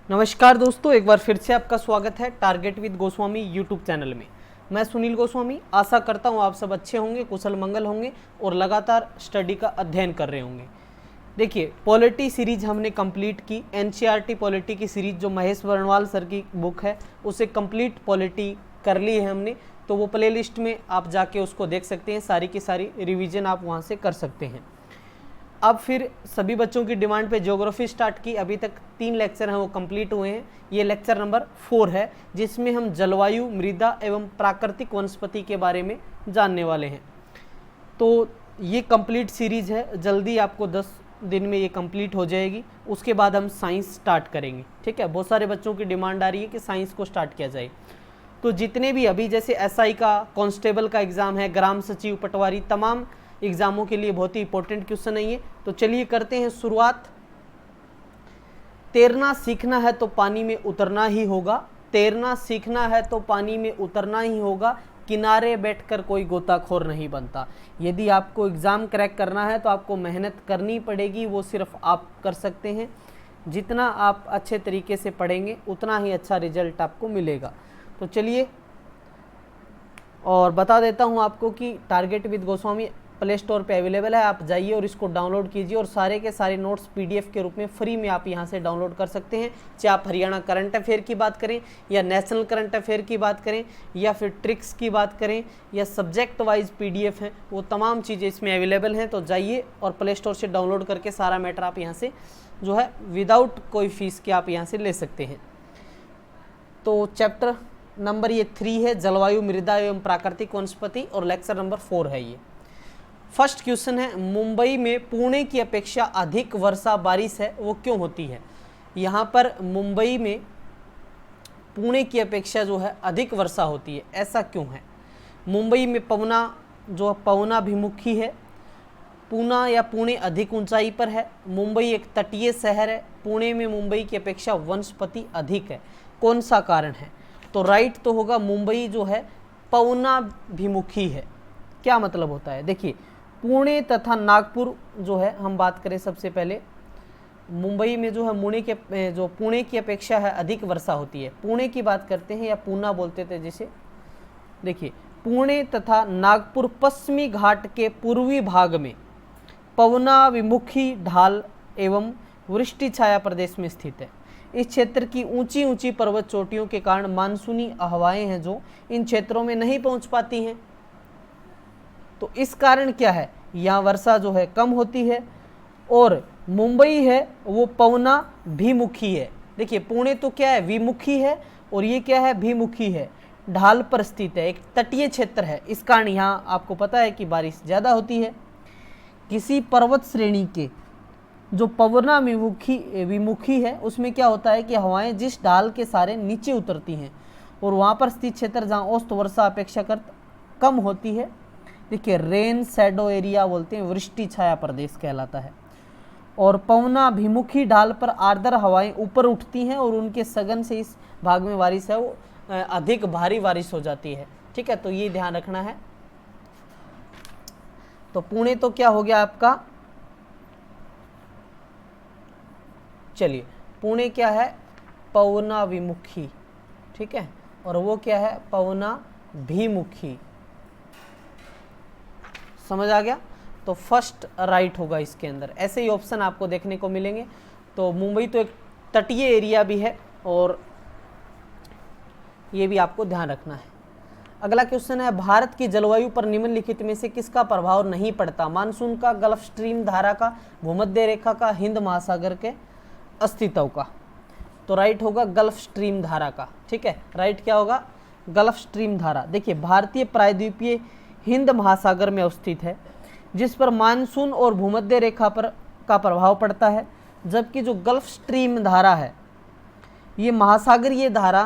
नमस्कार दोस्तों, एक बार फिर से आपका स्वागत है target with Goswami YouTube channel में। मैं सुनील गोस्वामी आशा करता हूँ आप सब अच्छे होंगे, कुशल मंगल होंगे और लगातार स्टडी का अध्ययन कर रहे होंगे। देखिए, पॉलिटी सीरीज हमने कंप्लीट की। एनसीईआरटी पॉलिटी की सीरीज जो महेश वर्णवाल सर की बुक है उसे कंप्लीट पॉलिटी कर ली है हमने, तो वो प्ले लिस्ट में आप जाके उसको देख सकते हैं। सारी की सारी रिवीजन आप वहाँ से कर सकते हैं। अब फिर सभी बच्चों की डिमांड पे ज्योग्राफी स्टार्ट की। अभी तक 3 लेक्चर हैं वो कंप्लीट हुए हैं। ये लेक्चर नंबर 4 है जिसमें हम जलवायु, मृदा एवं प्राकृतिक वनस्पति के बारे में जानने वाले हैं। तो ये कंप्लीट सीरीज है, जल्दी आपको 10 दिन में ये कंप्लीट हो जाएगी। उसके बाद हम साइंस स्टार्ट करेंगे। ठीक है, बहुत सारे बच्चों की डिमांड आ रही है कि साइंस को स्टार्ट किया जाए। तो जितने भी अभी जैसे एसआई का, कांस्टेबल का एग्ज़ाम है, ग्राम सचिव, पटवारी, तमाम एग्जामों के लिए बहुत ही इंपॉर्टेंट क्वेश्चन है ये। तो चलिए करते हैं शुरुआत। तैरना सीखना है तो पानी में उतरना ही होगा। तैरना सीखना है तो पानी में उतरना ही होगा। किनारे बैठकर कोई गोताखोर नहीं बनता। यदि आपको एग्ज़ाम क्रैक करना है तो आपको मेहनत करनी पड़ेगी, वो सिर्फ आप कर सकते हैं। जितना आप अच्छे तरीके से पढ़ेंगे उतना ही अच्छा रिजल्ट आपको मिलेगा। तो चलिए, और बता देता हूँ आपको कि target with Goswami play store पे अवेलेबल है। आप जाइए और इसको डाउनलोड कीजिए और सारे के सारे नोट्स पीडीएफ के रूप में फ्री में आप यहाँ से डाउनलोड कर सकते हैं। चाहे आप हरियाणा करंट अफेयर की बात करें या नेशनल करंट अफेयर की बात करें या फिर ट्रिक्स की बात करें या सब्जेक्ट वाइज पीडीएफ हैं, वो तमाम चीज़ें इसमें अवेलेबल हैं। तो जाइए और प्ले स्टोर से डाउनलोड करके सारा मैटर आप यहाँ से जो है विदाउट कोई फीस के आप यहाँ से ले सकते हैं। तो चैप्टर नंबर ये 3 है, जलवायु, मृदा एवं प्राकृतिक वनस्पति, और लेक्चर नंबर 4 है ये। फर्स्ट क्वेश्चन है, मुंबई में पुणे की अपेक्षा अधिक वर्षा बारिश है, वो क्यों होती है? यहाँ पर मुंबई में पुणे की अपेक्षा जो है अधिक वर्षा होती है, ऐसा क्यों है? मुंबई में पवना जो पवनाभिमुखी है। पूना या पुणे अधिक ऊंचाई पर है। मुंबई एक तटीय शहर है। पुणे में मुंबई की अपेक्षा वनस्पति अधिक है। कौन सा कारण है? तो राइट तो होगा, मुंबई जो है पवनाभिमुखी है। क्या मतलब होता है? देखिए, पुणे तथा नागपुर जो है, हम बात करें सबसे पहले मुंबई में जो है पुणे की अपेक्षा है अधिक वर्षा होती है। पुणे की बात करते हैं या पूना बोलते थे जिसे। देखिए, पुणे तथा नागपुर पश्चिमी घाट के पूर्वी भाग में पवनाभिमुखी ढाल एवं वृष्टि छाया प्रदेश में स्थित है। इस क्षेत्र की ऊंची ऊंची पर्वत चोटियों के कारण मानसूनी हवाएं हैं जो इन क्षेत्रों में नहीं पहुंच पाती हैं। तो इस कारण क्या है, यहाँ वर्षा जो है कम होती है। और मुंबई है वो पवनाभिमुखी है। देखिए, पुणे तो क्या है, विमुखी है, और ये क्या है, भिमुखी है, ढाल पर स्थित है, एक तटीय क्षेत्र है। इस कारण यहाँ आपको पता है कि बारिश ज़्यादा होती है। किसी पर्वत श्रेणी के जो विमुखी है उसमें क्या होता है कि हवाएं जिस ढाल के सारे नीचे उतरती हैं और वहाँ पर स्थित क्षेत्र जहाँ औसत वर्षा अपेक्षाकृत कम होती है। देखिए, रेन शैडो एरिया बोलते हैं, वृष्टि छाया प्रदेश कहलाता है। और पवनाभिमुखी ढाल पर आर्द्र हवाएं ऊपर उठती हैं और उनके सघन से इस भाग में बारिश है वो अधिक भारी बारिश हो जाती है। ठीक है, तो ये ध्यान रखना है। तो पुणे तो क्या हो गया आपका, चलिए, पुणे क्या है, पवनाभिमुखी। ठीक है, और वो क्या है, पवनाभिमुखी। समझ आ गया? तो फर्स्ट राइट होगा इसके अंदर। ऐसे ही ऑप्शन आपको देखने को मिलेंगे। तो मुंबई तो एक तटीय एरिया भी है और ये भी आपको ध्यान रखना है। अगला क्वेश्चन है, भारत की जलवायु पर निम्नलिखित में से किसका प्रभाव नहीं पड़ता? मानसून का, गल्फ स्ट्रीम धारा का, भूमध्य रेखा का, हिंद महासागर के अस्तित्व का। तो राइट होगा गल्फ स्ट्रीम धारा का। ठीक है, राइट क्या होगा, गल्फ स्ट्रीम धारा। देखिए, भारतीय प्रायद्वीपीय हिंद महासागर में अवस्थित है जिस पर मानसून और भूमध्य रेखा पर का प्रभाव पड़ता है, जबकि जो गल्फ स्ट्रीम धारा है ये महासागरीय धारा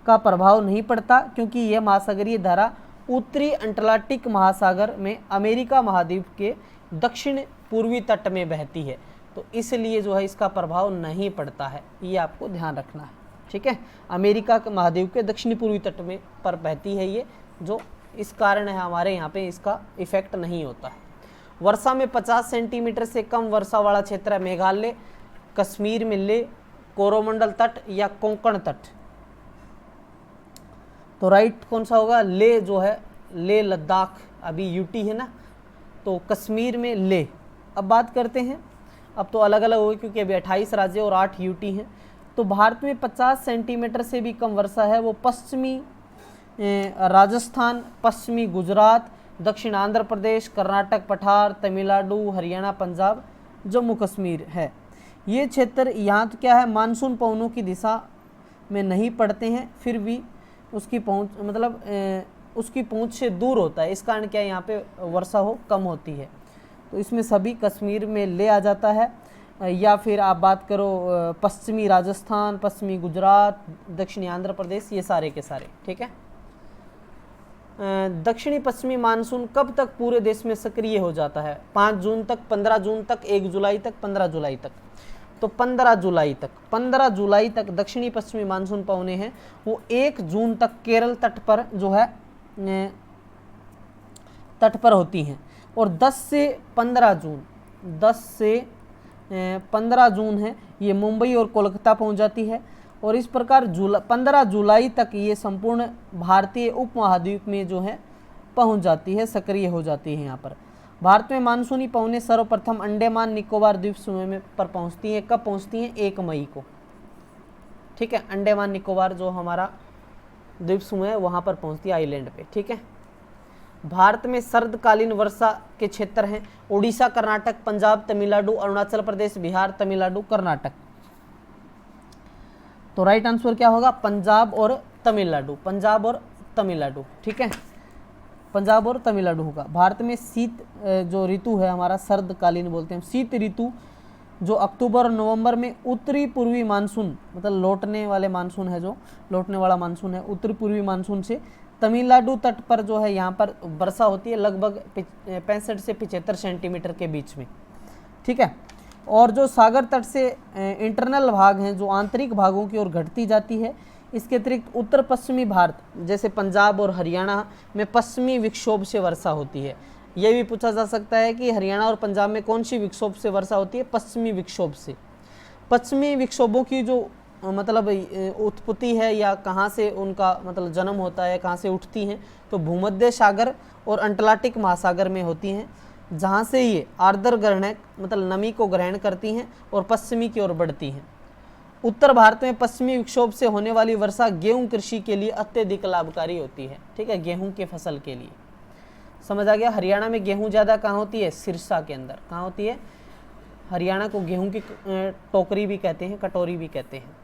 का प्रभाव नहीं पड़ता, क्योंकि यह महासागरीय धारा उत्तरी अटलांटिक महासागर में अमेरिका महाद्वीप के दक्षिण पूर्वी तट में बहती है। तो इसलिए जो है इसका प्रभाव नहीं पड़ता है, ये आपको ध्यान रखना है। ठीक है, अमेरिका के महाद्वीप के दक्षिणी पूर्वी तट में पर बहती है ये, जो इस कारण है हमारे यहाँ पे इसका इफेक्ट नहीं होता है। वर्षा में 50 सेंटीमीटर से कम वर्षा वाला क्षेत्र है मेघालय, कश्मीर में लेह, कोरोमंडल तट या कोंकण तट? तो राइट कौन सा होगा? ले जो है, ले लद्दाख, अभी यूटी है ना, तो कश्मीर में ले। अब बात करते हैं, अब तो अलग अलग हो गए क्योंकि अभी 28 राज्य और 8 यूटी हैं। तो भारत में 50 सेंटीमीटर से भी कम वर्षा है वो पश्चिमी राजस्थान, पश्चिमी गुजरात, दक्षिण आंध्र प्रदेश, कर्नाटक, पठार, तमिलनाडु, हरियाणा, पंजाब, जम्मू कश्मीर है। ये क्षेत्र यहाँ तो क्या है, मानसून पवनों की दिशा में नहीं पड़ते हैं, फिर भी उसकी पहुँच मतलब उसकी पहुँच से दूर होता है, इस कारण क्या है यहाँ पे वर्षा हो कम होती है। तो इसमें सभी कश्मीर में ले आ जाता है। या फिर आप बात करो पश्चिमी राजस्थान, पश्चिमी गुजरात, दक्षिणी आंध्र प्रदेश, ये सारे के सारे, ठीक है। दक्षिणी पश्चिमी मानसून कब तक पूरे देश में सक्रिय हो जाता है? 5 जून तक, 15 जून तक, 1 जुलाई तक, 15 जुलाई तक। तो 15 जुलाई तक दक्षिणी पश्चिमी मानसून पवने हैं वो 1 जून तक केरल तट पर जो है तट पर होती हैं, और 10 से 15 जून है ये मुंबई और कोलकाता पहुंच जाती है। और इस प्रकार 15 जुलाई तक ये संपूर्ण भारतीय उपमहाद्वीप में जो है पहुंच जाती है, सक्रिय हो जाती है। यहाँ पर भारत में मानसूनी पवनें सर्वप्रथम अंडमान निकोबार द्वीप समूह में पर पहुंचती हैं। कब पहुंचती हैं? 1 मई को, ठीक है। अंडमान निकोबार जो हमारा द्वीप समूह है वहाँ पर पहुंचती है, आइलैंड पे, ठीक है। भारत में शरदकालीन वर्षा के क्षेत्र हैं उड़ीसा, कर्नाटक, पंजाब, तमिलनाडु, अरुणाचल प्रदेश, बिहार, तमिलनाडु, कर्नाटक। तो राइट आंसर क्या होगा? पंजाब और तमिलनाडु, ठीक है, पंजाब और तमिलनाडु होगा। भारत में शीत जो ऋतु है हमारा शरदकालीन बोलते हैं, शीत ऋतु जो अक्टूबर और नवंबर में उत्तरी पूर्वी मानसून मतलब लौटने वाला मानसून है, उत्तरी पूर्वी मानसून से तमिलनाडु तट पर जो है यहाँ पर वर्षा होती है लगभग 65 से 75 सेंटीमीटर के बीच में, ठीक है। और जो सागर तट से इंटरनल भाग हैं जो आंतरिक भागों की ओर घटती जाती है। इसके अतिरिक्त उत्तर पश्चिमी भारत जैसे पंजाब और हरियाणा में पश्चिमी विक्षोभ से वर्षा होती है। ये भी पूछा जा सकता है कि हरियाणा और पंजाब में कौन सी विक्षोभ से वर्षा होती है? पश्चिमी विक्षोभ से। पश्चिमी विक्षोभों की जो मतलब उत्पत्ति है या कहाँ से उनका मतलब जन्म होता है, कहाँ से उठती हैं, तो भूमध्य सागर और अंटार्कटिक महासागर में होती हैं, जहाँ से ये आर्द्र ग्रहण मतलब नमी को ग्रहण करती हैं और पश्चिमी की ओर बढ़ती हैं। उत्तर भारत में पश्चिमी विक्षोभ से होने वाली वर्षा गेहूं कृषि के लिए अत्यधिक लाभकारी होती है, ठीक है, गेहूं के फसल के लिए। समझ आ गया? हरियाणा में गेहूं ज़्यादा कहाँ होती है? सिरसा के अंदर। कहाँ होती है? हरियाणा को गेहूं की टोकरी भी कहते हैं, कटोरी भी कहते हैं।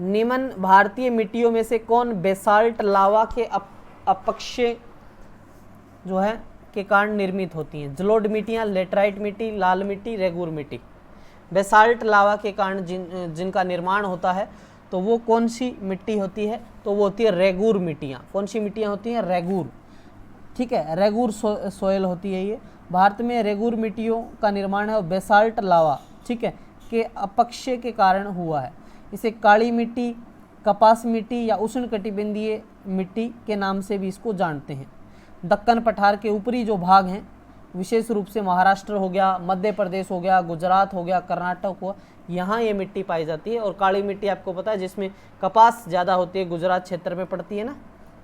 निम्न भारतीय मिट्टियों में से कौन बेसाल्ट लावा के अपक्षय जो है के कारण निर्मित होती हैं? जलोढ़ मिट्टियाँ, लेटराइट मिट्टी, लाल मिट्टी, रेगूर मिट्टी। बेसाल्ट लावा के कारण जिनका निर्माण होता है तो वो कौन सी मिट्टी होती है? तो वो होती है रेगूर मिट्टियाँ। कौन सी मिट्टियाँ होती हैं? रेगूर, ठीक है, रेगूर सोयल होती है ये। भारत में रेगूर मिट्टियों का निर्माण है बेसाल्ट लावा, ठीक है, के अपक्षय के कारण हुआ है। इसे काली मिट्टी, कपास मिट्टी या उष्णकटिबंधीय मिट्टी के नाम से भी इसको जानते हैं। दक्कन पठार के ऊपरी जो भाग हैं विशेष रूप से महाराष्ट्र हो गया, मध्य प्रदेश हो गया, गुजरात हो गया, कर्नाटक हुआ, यहाँ ये मिट्टी पाई जाती है। और काली मिट्टी आपको पता है जिसमें कपास ज़्यादा होती है, गुजरात क्षेत्र में पड़ती है ना,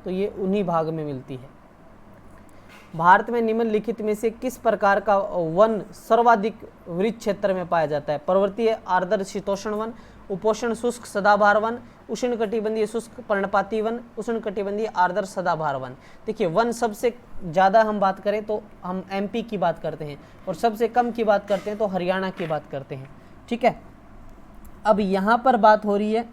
तो ये उन्हीं भाग में मिलती है। भारत में निम्नलिखित में से किस प्रकार का वन सर्वाधिक वृक्ष क्षेत्र में पाया जाता है? पर्वतीय आर्द्र शीतोष्ण वन, उपोष्ण शुष्क सदाबहार वन, उष्णकटिबंधीय शुष्क पर्णपाती वन, उष्णकटिबंधीय आर्द्र सदाबहार वन। देखिए वन सबसे ज़्यादा हम बात करें तो हम एमपी की बात करते हैं, और सबसे कम की बात करते हैं तो हरियाणा की बात करते हैं, ठीक है। अब यहाँ पर बात हो रही है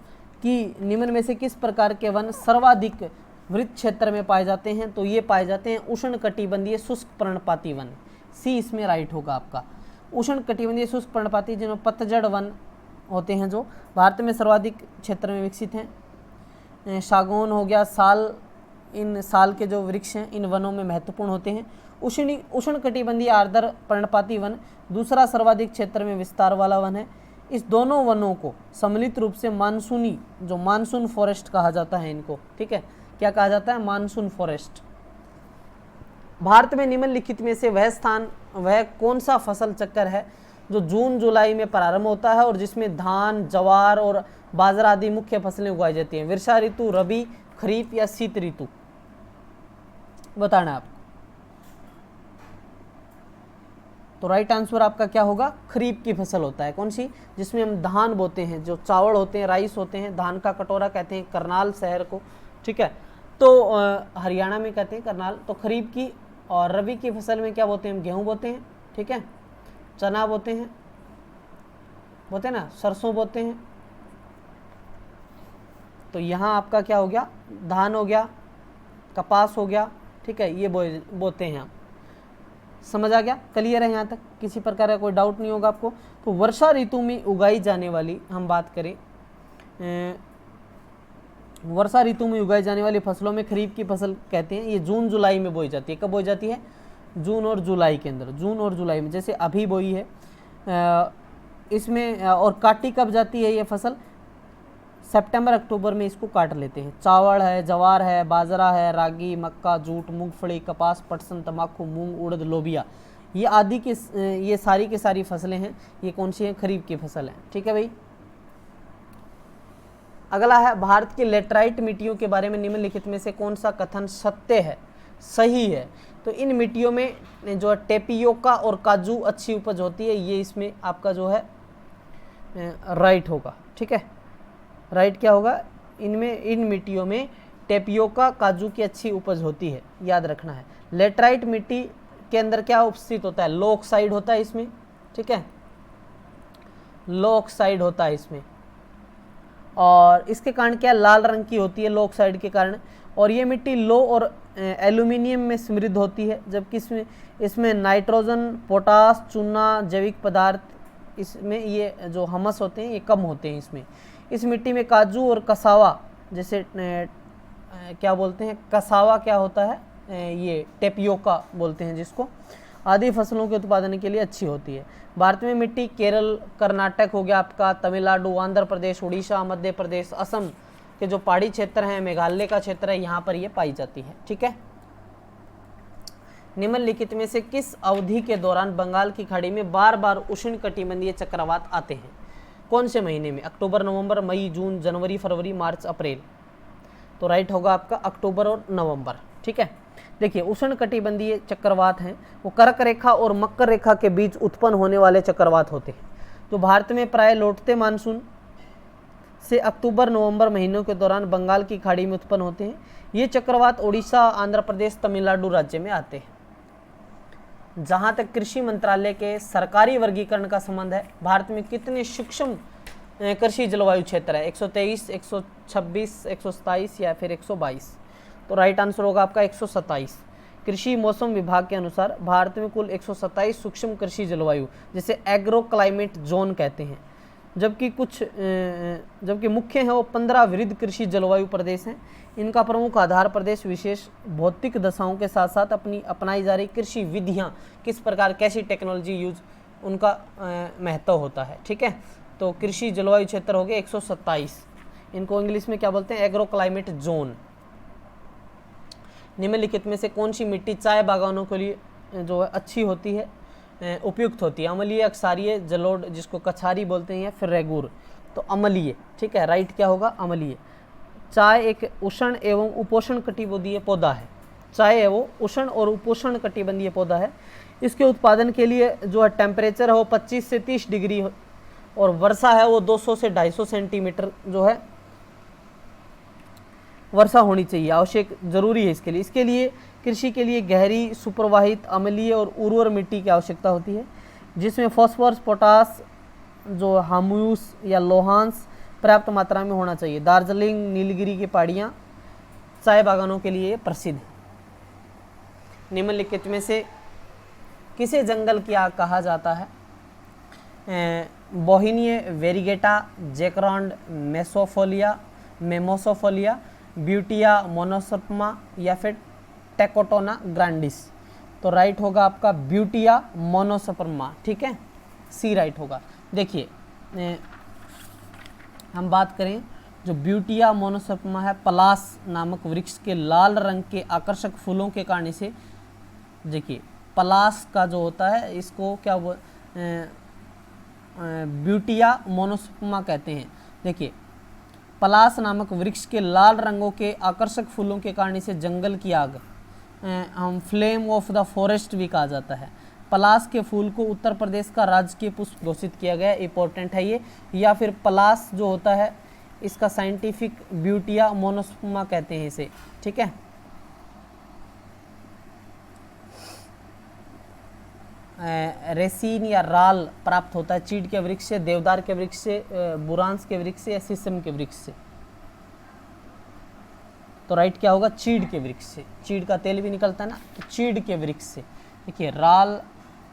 कि निम्न में से किस प्रकार के वन सर्वाधिक वृत्त क्षेत्र में पाए जाते हैं? तो ये पाए जाते हैं उष्णकटिबंधीय शुष्क पर्णपाती वन। सी इसमें राइट होगा आपका। उष्णकटिबंधीय शुष्क पर्णपाती जिनमें पतझड़ वन होते हैं जो भारत में सर्वाधिक क्षेत्र में विकसित हैं। सागौन हो गया, साल, इन साल के जो वृक्ष हैं इन वनों में महत्वपूर्ण होते हैं। उष्णकटिबंधीय आर्द्र पर्णपाती वन दूसरा सर्वाधिक क्षेत्र में विस्तार वाला वन है। इस दोनों वनों को सम्मिलित रूप से मानसूनी जो मानसून फॉरेस्ट कहा जाता है इनको, ठीक है, क्या कहा जाता है? Monsoon forest. भारत में निम्नलिखित में से वह कौन सा फसल चक्र है जो जून जुलाई में प्रारंभ होता है और जिसमें धान, जवार और बाजरा आदि मुख्य फसलें उगाई जाती हैं। वर्षा ऋतु, रबी, खरीफ या शीत ऋतु, बताना है आपको। तो राइट आंसर आपका क्या होगा, खरीफ की फसल होता है। कौन सी, जिसमें हम धान बोते हैं, जो चावल होते हैं, राइस होते हैं, धान का कटोरा कहते हैं करनाल शहर को, ठीक है। तो हरियाणा में कहते हैं करनाल। तो खरीफ की और रबी की फसल में क्या बोते हैं, हम गेहूं बोते हैं, ठीक है, चना बोते हैं ना, सरसों बोते हैं। तो यहाँ आपका क्या हो गया, धान हो गया, कपास हो गया, ठीक है, ये बोते हैं हम। समझ आ गया, क्लियर है यहाँ तक, किसी प्रकार का कोई डाउट नहीं होगा आपको। तो वर्षा ऋतु में उगाई जाने वाली, हम बात करें वर्षा ऋतु में उगाई जाने वाली फसलों में खरीफ की फसल कहते हैं, ये जून जुलाई में बोई जाती है। कब बोई जाती है, जून और जुलाई के अंदर, जून और जुलाई में। जैसे अभी बोई है इसमें, और काटी कब जाती है ये फसल, सितंबर अक्टूबर में इसको काट लेते हैं। चावल है, जवार है, बाजरा है, रागी, मक्का, जूट, मूंगफली, कपास, पटसन, तंबाकू, मूंग, उड़द, लोबिया, ये आदि की ये सारी की सारी फसलें हैं, ये कौन सी हैं, खरीफ की फसल हैं, ठीक है भाई। अगला है, भारत की लेटराइट मिट्टियों के बारे में निम्नलिखित में से कौन सा कथन सत्य है, सही है। तो इन मिट्टियों में जो है टेपियोका और काजू अच्छी उपज होती है, ये इसमें आपका जो है राइट होगा, ठीक है। राइट क्या होगा, इन मिट्टियों में टेपियोका, काजू की अच्छी उपज होती है, याद रखना है। लेटराइट मिट्टी के अंदर क्या उपस्थित होता है, लो ऑक्साइड होता है इसमें, ठीक है, लो ऑक्साइड होता है इसमें, और इसके कारण क्या, लाल रंग की होती है लो ऑक्साइड के कारण। और ये मिट्टी लो और एल्यूमिनियम में समृद्ध होती है, जबकि इसमें नाइट्रोजन, पोटास, चूना, जैविक पदार्थ, इसमें ये जो हमस होते हैं ये कम होते हैं इसमें। इस मिट्टी में काजू और कसावा, जैसे क्या बोलते हैं, कसावा क्या होता है, ये टेपियोका बोलते हैं जिसको, आदि फसलों के उत्पादन के लिए अच्छी होती है। भारत में मिट्टी केरल, कर्नाटक हो गया आपका, तमिलनाडु, आंध्र प्रदेश, उड़ीसा, मध्य प्रदेश, असम के जो पहाड़ी क्षेत्र हैं, मेघालय का क्षेत्र है, यहाँ पर ये पाई जाती है, ठीक है। निम्नलिखित में से किस अवधि के दौरान बंगाल की खाड़ी में बार बार उष्णकटिबंधीय चक्रवात आते हैं, कौन से महीने में, अक्टूबर, नवंबर, मई, जून, जनवरी, फरवरी, मार्च, अप्रैल। तो राइट होगा आपका अक्टूबर और नवंबर, ठीक है। देखिए, उष्णकटिबंधीय चक्रवात हैं, वो कर्क रेखा और मकर रेखा के बीच उत्पन्न होने वाले चक्रवात होते हैं, जो भारत में प्राय लौटते मानसून से अक्टूबर नवंबर महीनों के दौरान बंगाल की खाड़ी में उत्पन्न होते हैं। ये चक्रवात उड़ीसा, आंध्र प्रदेश, तमिलनाडु राज्य में आते हैं। जहाँ तक कृषि मंत्रालय के सरकारी वर्गीकरण का संबंध है, भारत में कितने सूक्ष्म कृषि जलवायु क्षेत्र है, 123, 126, 127 या फिर 122। तो राइट आंसर होगा आपका 127। कृषि मौसम विभाग के अनुसार भारत में कुल 127 सूक्ष्म कृषि जलवायु, जिसे एग्रो क्लाइमेट जोन कहते हैं, जबकि मुख्य है वो 15 विविध कृषि जलवायु प्रदेश हैं। इनका प्रमुख आधार प्रदेश विशेष भौतिक दशाओं के साथ साथ अपनाई जा रही कृषि विधियाँ, किस प्रकार कैसी टेक्नोलॉजी यूज, उनका महत्व होता है, ठीक है। तो कृषि जलवायु क्षेत्र हो गए 127, इनको इंग्लिश में क्या बोलते हैं, एग्रो क्लाइमेट जोन। निम्नलिखित में से कौन सी मिट्टी चाय बागानों के लिए जो है अच्छी होती है, उपयुक्त होती है, अम्लीय, अक्षारीय, जलोढ़ जिसको कछारी बोलते हैं, या फिर रेगूर। तो अम्लीय, ठीक है, राइट क्या होगा, अम्लीय। चाय एक उष्ण एवं उपोष्ण कटिबंधीय पौधा है, चाय है वो उष्ण और उपोष्ण कटिबंधीय पौधा है। इसके उत्पादन के लिए जो है टेम्परेचर है वो 25 से 30 डिग्री, और वर्षा है वो 200 से 250 सेंटीमीटर जो है वर्षा होनी चाहिए, आवश्यक जरूरी है इसके लिए कृषि के लिए गहरी, सुप्रवाहित, अम्लीय और उर्वर मिट्टी की आवश्यकता होती है, जिसमें फास्फोरस, पोटास, जो हाम्यूस या लोहांस पर्याप्त मात्रा में होना चाहिए। दार्जिलिंग, नीलगिरी की पहाड़ियाँ चाय बागानों के लिए प्रसिद्ध है। निम्नलिखित में से किसे जंगल की आग कहा जाता है, बोहिनिया वेरिगेटा, जैकरांड, मेमोसोफोलिया, ब्यूटिया मोनोसर्पमा या फिर टेकोटोना ग्रांडिस। तो राइट होगा आपका ब्यूटिया मोनोसर्पमा, ठीक है, सी राइट होगा। देखिए, हम बात करें जो ब्यूटिया मोनोसर्पमा है, पलास नामक वृक्ष के लाल रंग के आकर्षक फूलों के कारण इसे, देखिए पलास का जो होता है इसको क्या ब्यूटिया मोनोस्पर्मा कहते हैं। देखिए, पलास नामक वृक्ष के लाल रंगों के आकर्षक फूलों के कारण इसे जंगल की आग, हम फ्लेम ऑफ द फॉरेस्ट भी कहा जाता है। पलास के फूल को उत्तर प्रदेश का राजकीय पुष्प घोषित किया गया, इंपॉर्टेंट है ये। या फिर पलास जो होता है इसका साइंटिफिक ब्यूटिया मोनोस्पर्मा कहते हैं इसे, ठीक है। रेसिन या राल प्राप्त होता है चीड़ के वृक्ष से, देवदार के वृक्ष से, बुरांस के वृक्ष से या शीशम के वृक्ष से। तो राइट क्या होगा, चीड़ के वृक्ष से। चीड़ का तेल भी निकलता है ना, तो चीड़ के वृक्ष से। देखिए, राल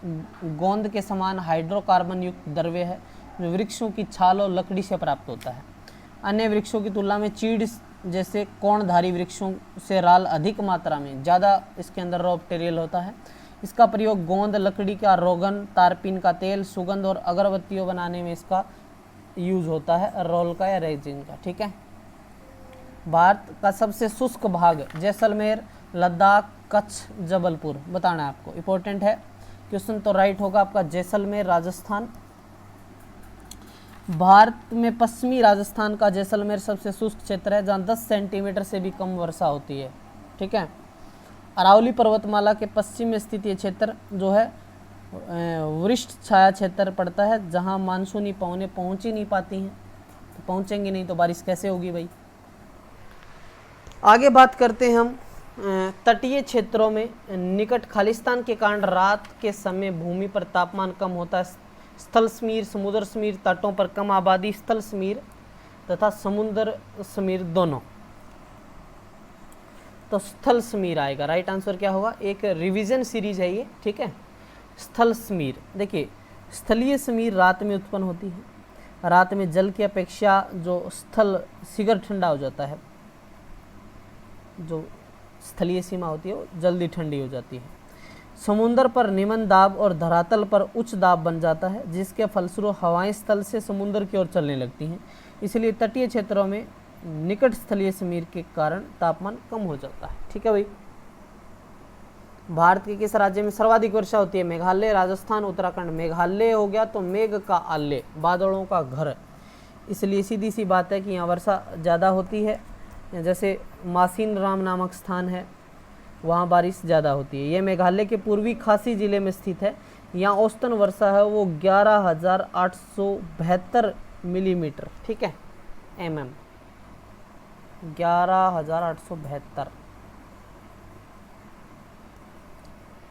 गोंद के समान हाइड्रोकार्बन युक्त द्रव्य है जो वृक्षों की छाल और लकड़ी से प्राप्त होता है। अन्य वृक्षों की तुलना में चीड़ जैसे कोणधारी वृक्षों से राल अधिक मात्रा में, ज़्यादा इसके अंदर रॉ मटेरियल होता है। इसका प्रयोग गोंद, लकड़ी का रोगन, तारपीन का तेल, सुगंध और अगरबत्तियों बनाने में इसका यूज होता है, रोल का या रेजिन का, ठीक है। भारत का सबसे शुष्क भाग जैसलमेर, लद्दाख, कच्छ, जबलपुर बताना है आपको, इंपॉर्टेंट है क्वेश्चन। तो राइट होगा आपका जैसलमेर, राजस्थान। भारत में पश्चिमी राजस्थान का जैसलमेर सबसे शुष्क क्षेत्र है जहाँ 10 सेंटीमीटर से भी कम वर्षा होती है, ठीक है। अरावली पर्वतमाला के पश्चिम में स्थित ये क्षेत्र जो है वृष्ट छाया क्षेत्र पड़ता है जहाँ मानसूनी पवनें पहुँच ही नहीं पाती हैं। तो पहुँचेंगी नहीं तो बारिश कैसे होगी भाई। आगे बात करते हैं हम तटीय क्षेत्रों में निकट खालिस्तान के कारण रात के समय भूमि पर तापमान कम होता है। स्थल समीर, समुद्र समीर, तटों पर कम आबादी, स्थल समीर तथा समुद्र समीर दोनों। तो स्थल समीर आएगा, राइट आंसर क्या होगा। एक रिवीजन सीरीज है ये, ठीक है। स्थल समीर, देखिए स्थलीय समीर रात में उत्पन्न होती है। रात में जल की अपेक्षा जो स्थल शीघ्र ठंडा हो जाता है, जो स्थलीय सीमा होती है वो जल्दी ठंडी हो जाती है। समुद्र पर निम्न दाब और धरातल पर उच्च दाब बन जाता है जिसके फलस्वरूप हवाएं स्थल से समुद्र की ओर चलने लगती हैं। इसलिए तटीय क्षेत्रों में निकट स्थलीय समीर के कारण तापमान कम हो जाता है, ठीक है भाई। भारत के किस राज्य में सर्वाधिक वर्षा होती है। मेघालय, राजस्थान, उत्तराखंड। मेघालय हो गया तो मेघ का आलय, बादलों का घर, इसलिए सीधी सी बात है कि यहाँ वर्षा ज़्यादा होती है। जैसे मासिन राम नामक स्थान है वहाँ बारिश ज़्यादा होती है। ये मेघालय के पूर्वी खासी जिले में स्थित है। यहाँ औसतन वर्षा है वो 11,872 मिलीमीटर, ठीक है, mm 11,872,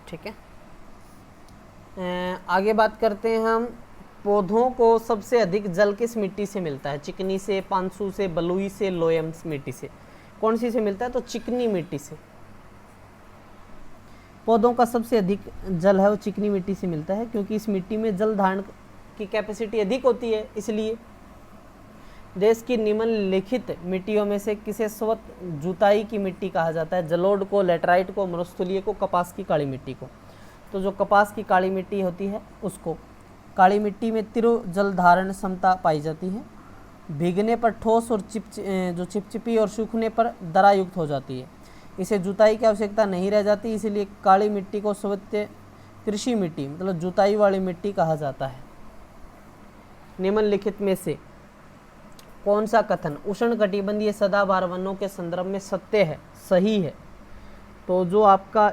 ठीक है। आगे बात करते हैं हम, पौधों को सबसे अधिक जल किस मिट्टी से मिलता है। चिकनी से, पांसू से, बलुई से, लोयम मिट्टी से। कौन सी से मिलता है, तो चिकनी मिट्टी से। पौधों का सबसे अधिक जल है वो चिकनी मिट्टी से मिलता है क्योंकि इस मिट्टी में जल धारण की कैपेसिटी अधिक होती है। इसलिए देश की निम्नलिखित मिट्टियों में से किसे स्वत जुताई की मिट्टी कहा जाता है। जलोढ़ को, लेटराइट को, मरुस्थलीय को, कपास की काली मिट्टी को। तो जो कपास की काली मिट्टी होती है उसको, काली मिट्टी में तीव्र जल धारण क्षमता पाई जाती है। भीगने पर ठोस और चिपचिपी और सूखने पर दरा युक्त हो जाती है। इसे जुताई की आवश्यकता नहीं रह जाती, इसलिए काली मिट्टी को स्वत्य कृषि मिट्टी मतलब जुताई वाली मिट्टी कहा जाता है। निम्नलिखित में से कौन सा कथन उष्णकटिबंधीय सदाबहार वनों के संदर्भ में सत्य है, सही है। तो जो आपका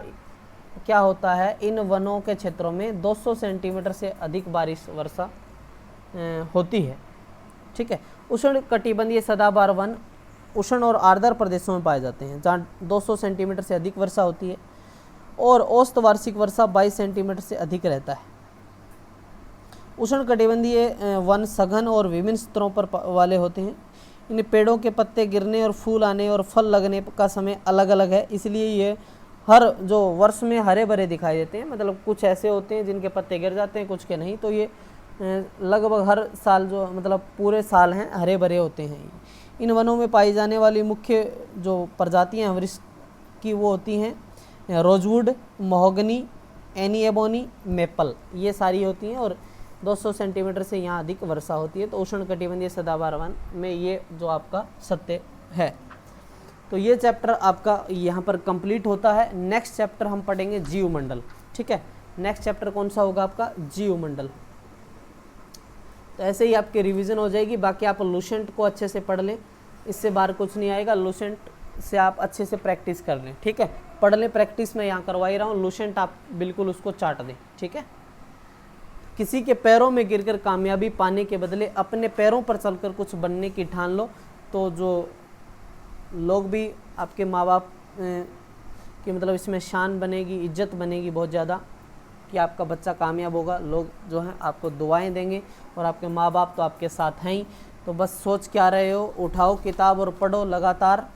क्या होता है, इन वनों के क्षेत्रों में 200 सेंटीमीटर से अधिक बारिश वर्षा होती है, ठीक है। उष्णकटिबंधीय सदाबहार वन उष्ण और आर्द्र प्रदेशों में पाए जाते हैं जहाँ 200 सेंटीमीटर से अधिक वर्षा होती है और औसत वार्षिक वर्षा 22 सेंटीमीटर से अधिक रहता है। उष्णकटिबंधीय वन सघन और विभिन्न स्तरों पर वाले होते हैं। इन पेड़ों के पत्ते गिरने और फूल आने और फल लगने का समय अलग अलग है, इसलिए ये हर जो वर्ष में हरे भरे दिखाई देते हैं। मतलब कुछ ऐसे होते हैं जिनके पत्ते गिर जाते हैं, कुछ के नहीं। तो ये लगभग हर साल जो मतलब पूरे साल हैं हरे भरे होते हैं। इन वनों में पाई जाने वाली मुख्य जो प्रजातियां वृक्ष की वो होती हैं rosewood, mahogany, any ebony, maple, ये सारी होती हैं। और 200 सेंटीमीटर से यहाँ अधिक वर्षा होती है। तो उष्णकटिबंधीय सदाबहार वन में ये जो आपका सत्य है। तो ये चैप्टर आपका यहाँ पर कंप्लीट होता है। नेक्स्ट चैप्टर हम पढ़ेंगे जीवमंडल, ठीक है। नेक्स्ट चैप्टर कौन सा होगा आपका, जीवमंडल। तो ऐसे ही आपकी रिवीजन हो जाएगी। बाकी आप लूसेंट को अच्छे से पढ़ लें, इससे बाहर कुछ नहीं आएगा। लूसेंट से आप अच्छे से प्रैक्टिस कर लें, ठीक है। पढ़ लें, प्रैक्टिस में यहाँ करवा ही रहा हूँ। लूसेंट आप बिल्कुल उसको चाट दें, ठीक है। किसी के पैरों में गिरकर कामयाबी पाने के बदले अपने पैरों पर चलकर कुछ बनने की ठान लो, तो जो लोग भी आपके माँ बाप की मतलब इसमें शान बनेगी, इज्जत बनेगी बहुत ज़्यादा कि आपका बच्चा कामयाब होगा। लोग जो हैं आपको दुआएं देंगे और आपके माँ बाप तो आपके साथ हैं ही। तो बस सोच क्या रहे हो, उठाओ किताब और पढ़ो लगातार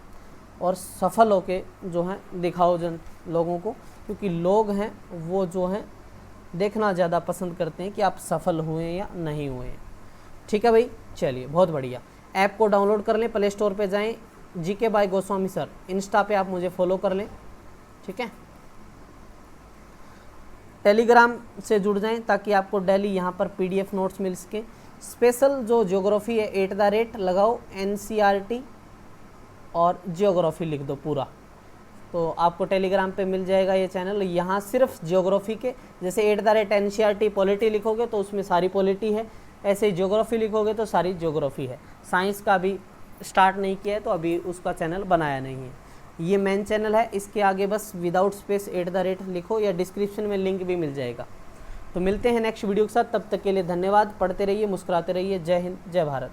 और सफल होके जो हैं दिखाओ जन लोगों को, क्योंकि लोग हैं वो जो हैं देखना ज़्यादा पसंद करते हैं कि आप सफल हुए या नहीं हुए। ठीक है भाई, चलिए बहुत बढ़िया। ऐप को डाउनलोड कर लें, प्ले स्टोर पे जाएं, GK by Goswami sir. Insta पे आप मुझे फॉलो कर लें, ठीक है। टेलीग्राम से जुड़ जाएं ताकि आपको डेली यहाँ पर PDF नोट्स मिल सके। स्पेशल जो ज्योग्राफी है @ लगाओ NCERT और ज्योग्राफी लिख दो पूरा, तो आपको टेलीग्राम पे मिल जाएगा ये चैनल। यहाँ सिर्फ ज्योग्राफी के, जैसे @ NCERT पॉलिटी लिखोगे तो उसमें सारी पॉलिटी है, ऐसे ही ज्योग्राफी लिखोगे तो सारी ज्योग्राफी है। साइंस का अभी स्टार्ट नहीं किया है तो अभी उसका चैनल बनाया नहीं है। ये मेन चैनल है, इसके आगे बस विदाउट स्पेस @ लिखो या डिस्क्रिप्शन में लिंक भी मिल जाएगा। तो मिलते हैं नेक्स्ट वीडियो के साथ, तब तक के लिए धन्यवाद। पढ़ते रहिए, मुस्कुराते रहिए। जय हिंद, जय भारत।